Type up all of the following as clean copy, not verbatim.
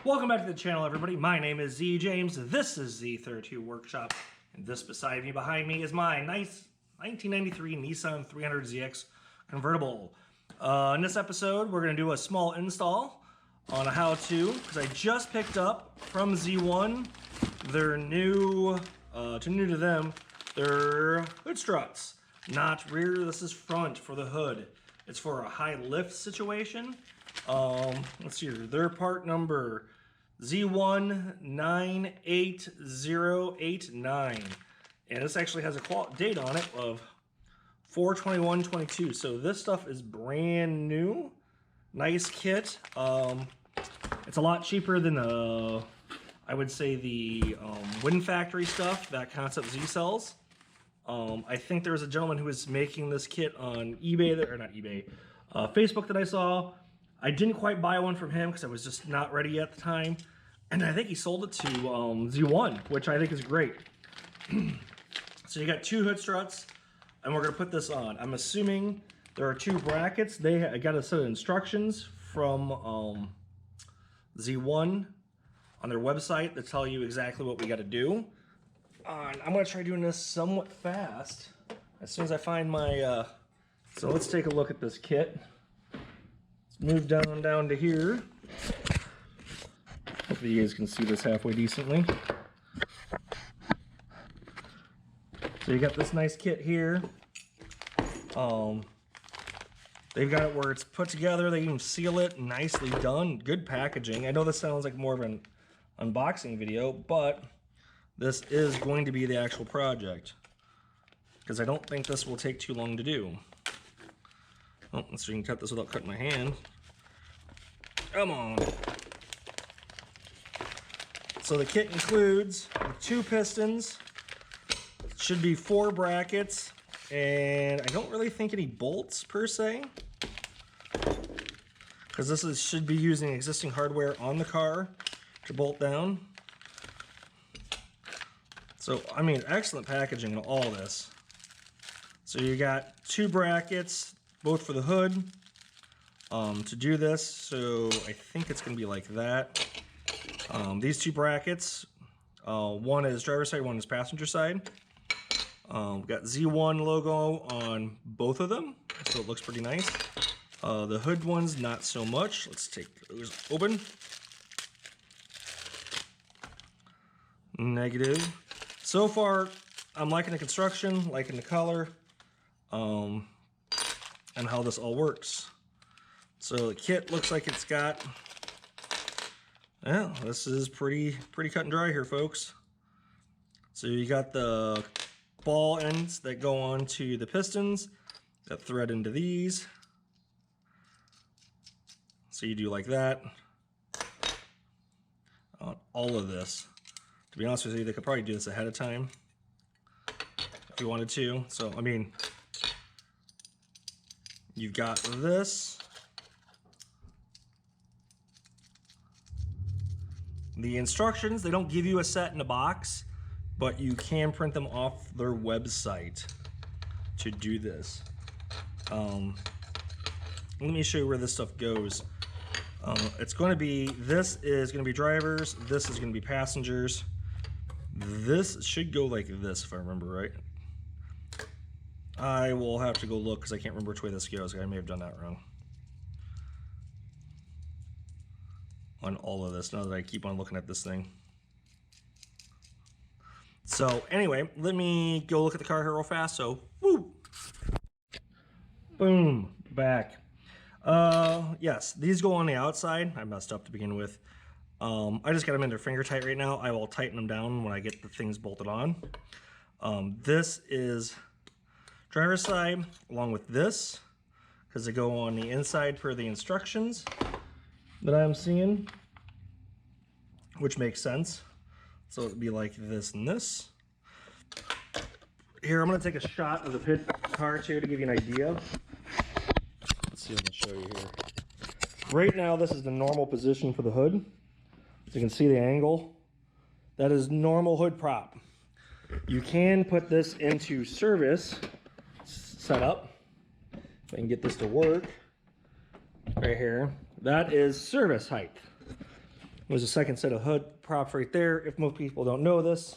Welcome back to the channel, everybody. My name is Z James. This is Z32 Workshop, and this beside me, behind me, is my nice 1993 Nissan 300ZX convertible. In this episode, we're going to do a small install on a how-to, because I just picked up from Z1 their new, new to them, their hood struts. Not rear, this is front for the hood. It's for a high lift situation. Let's see here, their part number Z1-98089, and this actually has a date on it of 4/21/22. So this stuff is brand new. Nice kit. It's a lot cheaper than the, I would say, the Wind Factory stuff that Concept Z sells. I think there was a gentleman who was making this kit on eBay, or not eBay, Facebook that I saw. I didn't quite buy one from him because I was just not ready at the time. And I think he sold it to Z1, which I think is great. So you got two hood struts, and we're going to put this on. I'm assuming there are two brackets. I got a set of instructions from Z1 on their website that tell you exactly what we got to do. I'm going to try doing this somewhat fast as soon as I find my... So let's take a look at this kit. Move down to here. Hopefully you guys can see this halfway decently. So you got this nice kit here. They've got it where it's put together. They even seal it, nicely done. Good packaging. I know this sounds like more of an unboxing video, but this is going to be the actual project, because I don't think this will take too long to do. Oh, let's see if you can cut this without cutting my hand. Come on. So the kit includes 2 pistons, should be 4 brackets, and I don't really think any bolts per se, because this should be using existing hardware on the car to bolt down. So, I mean, excellent packaging in all this. So you got 2 brackets, both for the hood, to do this. So I think it's going to be like that. These 2 brackets, one is driver's side, one is passenger side. We've got Z1 logo on both of them, so it looks pretty nice. The hood ones, not so much. Let's take those open. Negative. So far, I'm liking the construction, liking the color, and how this all works. So the kit looks like it's got, well, this is pretty cut and dry here, folks. So you got the ball ends that go on to the pistons that thread into these. So you do like that. All of this. To be honest with you, they could probably do this ahead of time if you wanted to. So, I mean, you've got this. The instructions, they don't give you a set in a box, but you can print them off their website to do this. Let me show you where this stuff goes. It's going to be, this is going to be drivers, this is going to be passengers. This should go like this, if I remember right. I will have to go look because I can't remember which way this goes. I may have done that wrong. On all of this, now that I keep on looking at this thing. So anyway, let me go look at the car here real fast. So, woo! Boom, back. Yes, these go on the outside. I messed up to begin with. I just got them in their finger tight right now. I will tighten them down when I get the things bolted on. This is driver's side along with this, because they go on the inside per the instructions that I'm seeing, which makes sense. So it'd be like this and this. Here, I'm going to take a shot of the pit car too to give you an idea. Let's see if I can show you here. Right now, this is the normal position for the hood. So you can see the angle. That is normal hood prop. You can put this into service setup. If I can get this to work. Right here. That is service height. There's a second set of hood props right there. If most people don't know this,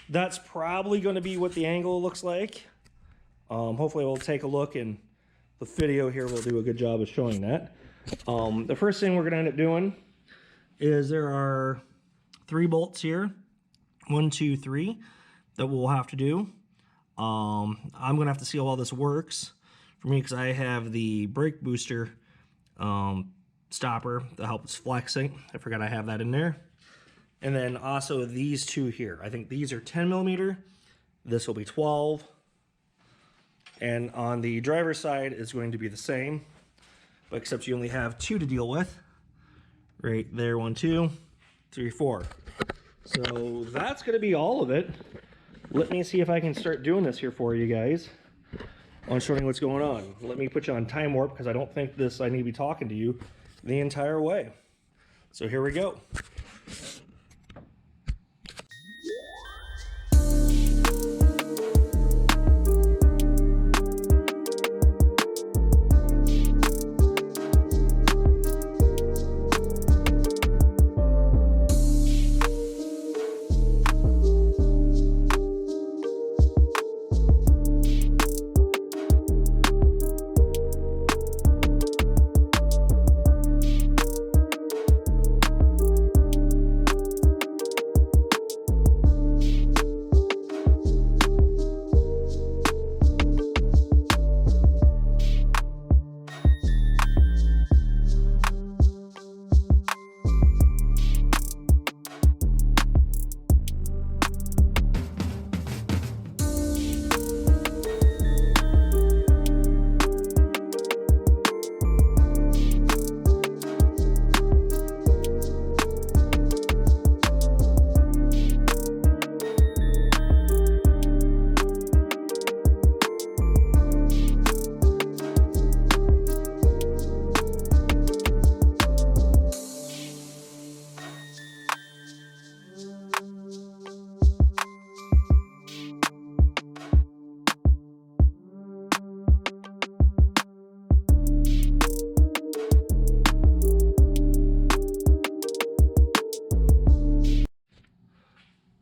that's probably going to be what the angle looks like. Hopefully we'll take a look, and the video here will do a good job of showing that. The first thing we're going to end up doing is there are 3 bolts here. 1, 2, 3 that we'll have to do. I'm going to have to see how all this works for me because I have the brake booster stopper that helps flexing. I forgot I have that in there. And then also these 2 here. I think these are 10 millimeter. This will be 12. And on the driver's side, it's going to be the same, but except you only have 2 to deal with. Right there, 1, 2, 3, 4. So that's going to be all of it. Let me see if I can start doing this here for you guys on showing what's going on. Let me put you on time warp because I don't think I need to be talking to you the entire way. So here we go.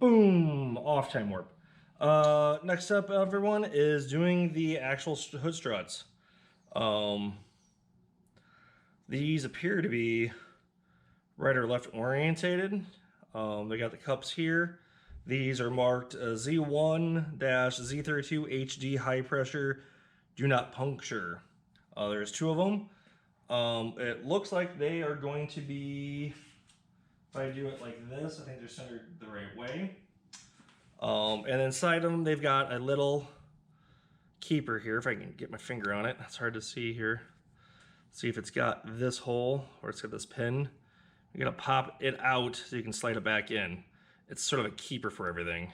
Boom, off time warp. Next up, everyone, is doing the actual hood struts. These appear to be right or left orientated. They got the cups here. These are marked Z1-Z32 HD high pressure, do not puncture. There's 2 of them. It looks like they are going to be, if I do it like this, I think they're centered the right way. And inside them, they've got a little keeper here. If I can get my finger on it, it's hard to see here. See if it's got this hole or it's got this pin. You're gonna pop it out so you can slide it back in. It's sort of a keeper for everything.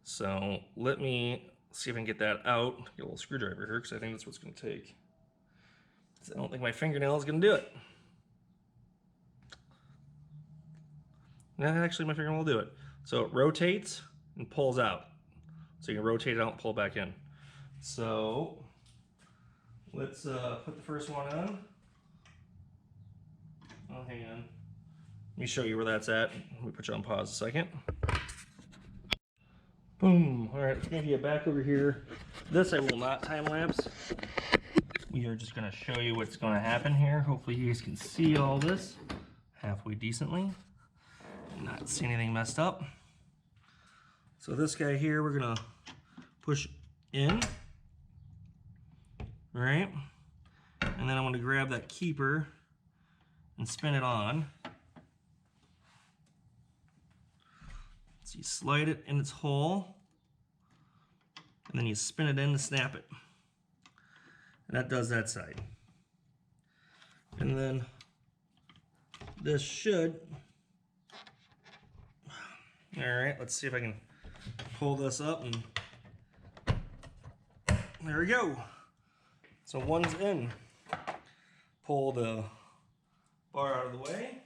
So let me see if I can get that out. Get a little screwdriver here because I think that's what's gonna take. I don't think my fingernail is gonna do it. No, actually my fingernail will do it. So it rotates and pulls out. So you can rotate it out and pull it back in. So let's put the first one on. Oh, hang on. Let me show you where that's at. Let me put you on pause a second. Boom. All right, let's give you back over here. This I will not time lapse. We are just going to show you what's going to happen here. Hopefully you guys can see all this halfway decently and not see anything messed up. So this guy here, we're going to push in. All right. And then I'm going to grab that keeper and spin it on. So you slide it in its hole, and then you spin it in to snap it. And that does that side. And then this should, all right, let's see if I can pull this up, and there we go. So one's in. Pull the bar out of the way.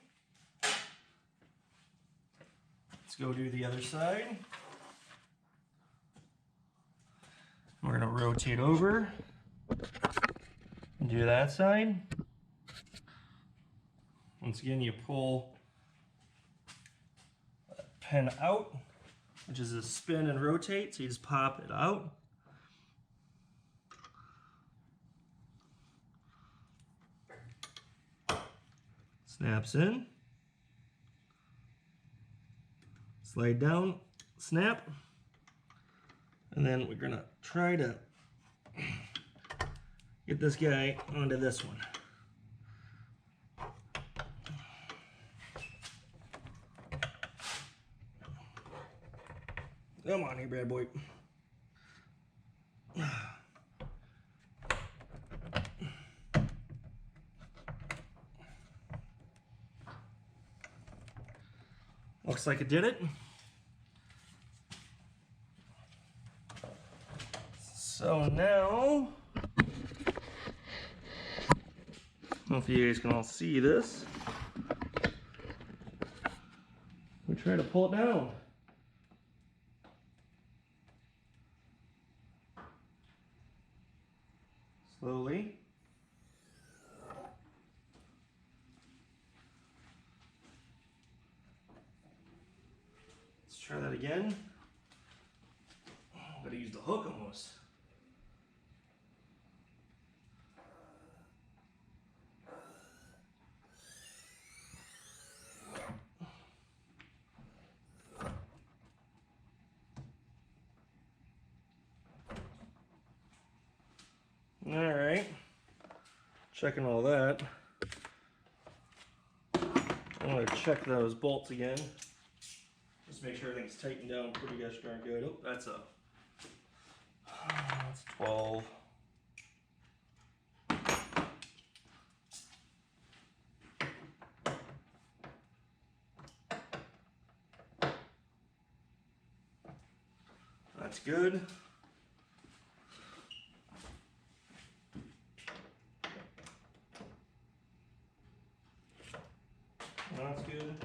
Let's go do the other side. We're going to rotate over and do that side. Once again, you pull pin out, which is a spin and rotate, so you just pop it out. Snaps in. Slide down, snap. And then we're gonna try to get this guy onto this one. Come on here, bad boy. Looks like it did it. So now, I don't know if you guys can all see this. We try to pull it down. Slowly. Let's try that again. Gotta use the hook almost. All right, checking all that. I'm gonna check those bolts again. Just make sure everything's tightened down pretty gosh darn good. Oh, that's 12. That's good. That's good.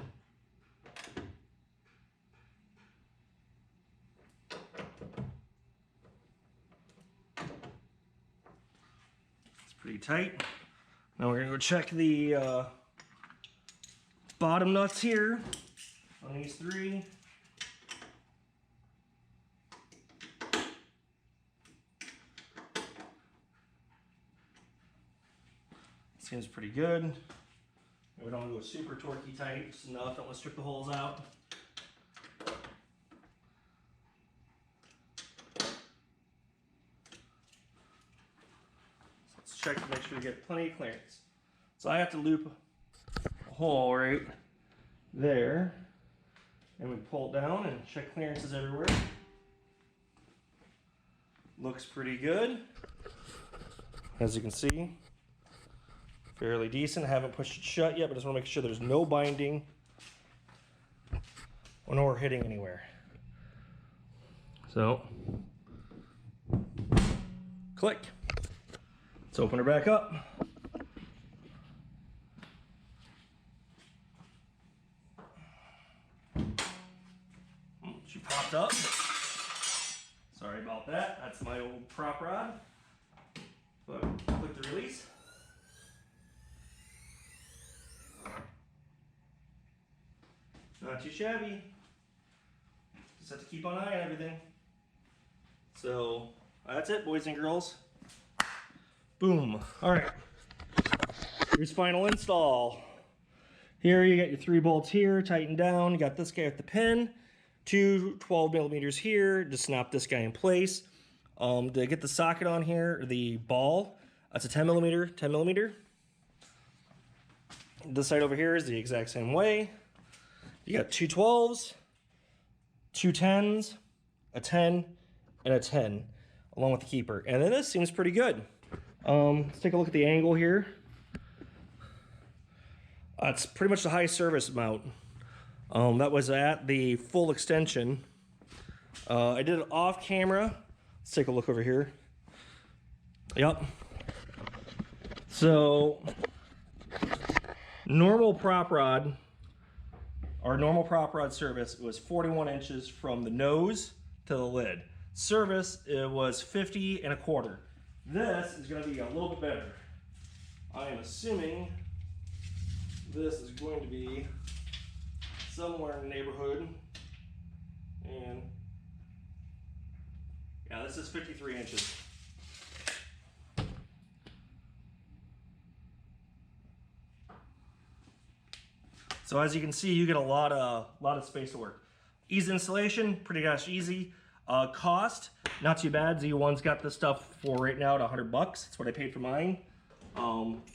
It's pretty tight. Now we're gonna go check the bottom nuts here on these three. Seems pretty good. We don't go super torquey tight, just enough. Don't want to strip the holes out. So let's check to make sure we get plenty of clearance. So I have to loop a hole right there, and we pull it down and check clearances everywhere. Looks pretty good, as you can see. Fairly decent. I haven't pushed it shut yet, but just want to make sure there's no binding or no hitting anywhere. So, click. Let's open her back up. She popped up. Sorry about that. That's my old prop rod. But click the release. Not too shabby. Just have to keep an eye on everything. So that's it, boys and girls. Boom. All right. Here's final install. Here you got your 3 bolts here, tightened down. You got this guy with the pin, 2 12 millimeters here. Just snap this guy in place. To get the socket on here, the ball, that's a 10 millimeter. This side over here is the exact same way. You got 2 12s, 2 10s, a 10, and a 10, along with the keeper. And then this seems pretty good. Let's take a look at the angle here. It's pretty much the high service mount. That was at the full extension. I did it off camera. Let's take a look over here. Yep. So, normal prop rod, our normal prop rod service, it was 41 inches from the nose to the lid. Service, it was 50 1/4. This is going to be a little bit better. I am assuming this is going to be somewhere in the neighborhood And yeah, this is 53 inches. So as you can see, you get a lot of space to work. Easy installation, pretty gosh easy. Cost, not too bad. Z1's got this stuff for right now at $100. That's what I paid for mine.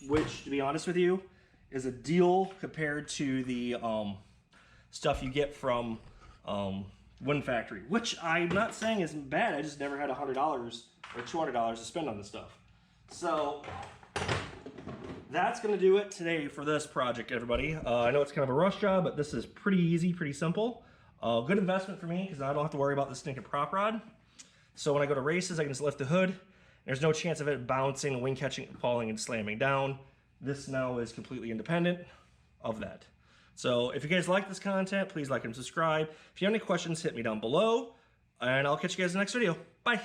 Which, to be honest with you, is a deal compared to the stuff you get from Wind Factory. Which I'm not saying isn't bad. I just never had $100 or $200 to spend on this stuff. So that's going to do it today for this project, everybody. I know it's kind of a rush job, but this is pretty easy, pretty simple. Good investment for me because I don't have to worry about the stinking prop rod. So when I go to races, I can just lift the hood. There's no chance of it bouncing, wing catching, falling, and slamming down. This now is completely independent of that. So if you guys like this content, please like and subscribe. If you have any questions, hit me down below, and I'll catch you guys in the next video. Bye.